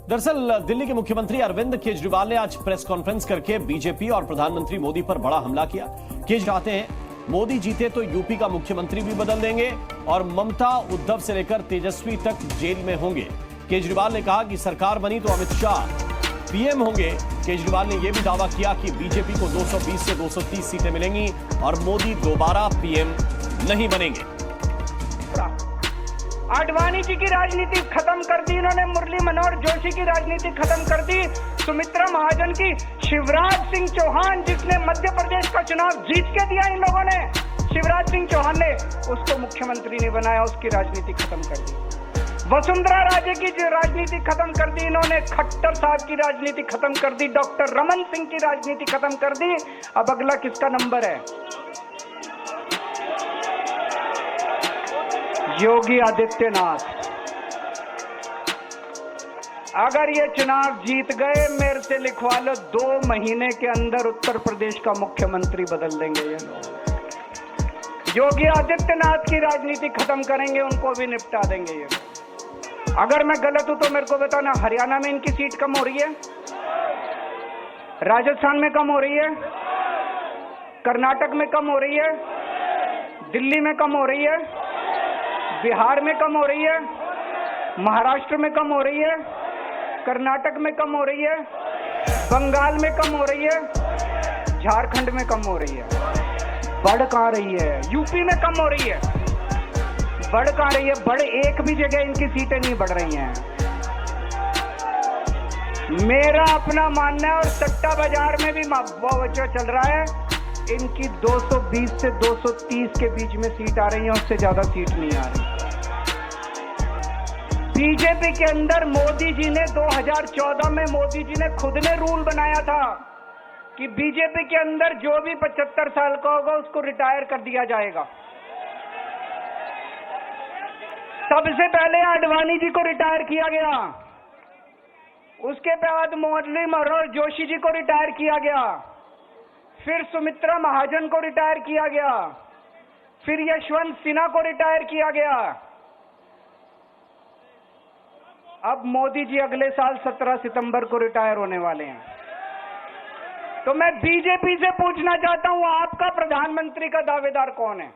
दरअसल दिल्ली के मुख्यमंत्री अरविंद केजरीवाल ने आज प्रेस कॉन्फ्रेंस करके बीजेपी और प्रधानमंत्री मोदी पर बड़ा हमला किया। केजरीवाल चाहते हैं मोदी जीते तो यूपी का मुख्यमंत्री भी बदल देंगे और ममता, उद्धव से लेकर तेजस्वी तक जेल में होंगे। केजरीवाल ने कहा कि सरकार बनी तो अमित शाह पीएम होंगे। केजरीवाल ने यह भी दावा किया कि बीजेपी को 220 से 230 सीटें मिलेंगी और मोदी दोबारा पीएम नहीं बनेंगे। आडवाणी जी की राजनीति खत्म कर दी इन्होंने, मुरली मनोहर जोशी की राजनीति खत्म कर दी, सुमित्रा महाजन की, शिवराज सिंह चौहान जिसने मध्य प्रदेश का चुनाव जीत के दिया इन लोगों ने, शिवराज सिंह चौहान ने उसको मुख्यमंत्री नहीं बनाया, उसकी राजनीति खत्म कर दी। वसुंधरा राजे की जो राजनीति खत्म कर दी इन्होंने, खट्टर साहब की राजनीति खत्म कर दी, डॉक्टर रमन सिंह की राजनीति खत्म कर दी। अब अगला किसका नंबर है? योगी आदित्यनाथ। अगर ये चुनाव जीत गए, मेरे से लिखवा लो, 2 महीने के अंदर उत्तर प्रदेश का मुख्यमंत्री बदल देंगे ये लोग। योगी आदित्यनाथ की राजनीति खत्म करेंगे, उनको भी निपटा देंगे ये। अगर मैं गलत हूं तो मेरे को बताना, हरियाणा में इनकी सीट कम हो रही है, राजस्थान में कम हो रही है, कर्नाटक में कम हो रही है, दिल्ली में कम हो रही है, बिहार में कम हो रही है, महाराष्ट्र में कम हो रही है, कर्नाटक में कम हो रही है, बंगाल में कम हो रही है, झारखंड में कम हो रही है। बढ़ कहां रही है? यूपी में कम हो रही है। बढ़ कहां रही है? बढ़ एक भी जगह इनकी सीटें नहीं बढ़ रही हैं। मेरा अपना मानना है, और सट्टा बाजार में भी चल रहा है, इनकी 220 से 230 के बीच में सीट आ रही है, उससे ज्यादा सीट नहीं आ रही। बीजेपी के अंदर मोदी जी ने 2014 में मोदी जी ने खुद ने रूल बनाया था कि बीजेपी के अंदर जो भी 75 साल का होगा उसको रिटायर कर दिया जाएगा। सबसे पहले आडवाणी जी को रिटायर किया गया, उसके बाद मुरली मनोहर जोशी जी को रिटायर किया गया, फिर सुमित्रा महाजन को रिटायर किया गया, फिर यशवंत सिन्हा को रिटायर किया गया। अब मोदी जी अगले साल 17 सितंबर को रिटायर होने वाले हैं। तो मैं बीजेपी से पूछना चाहता हूं, आपका प्रधानमंत्री का दावेदार कौन है?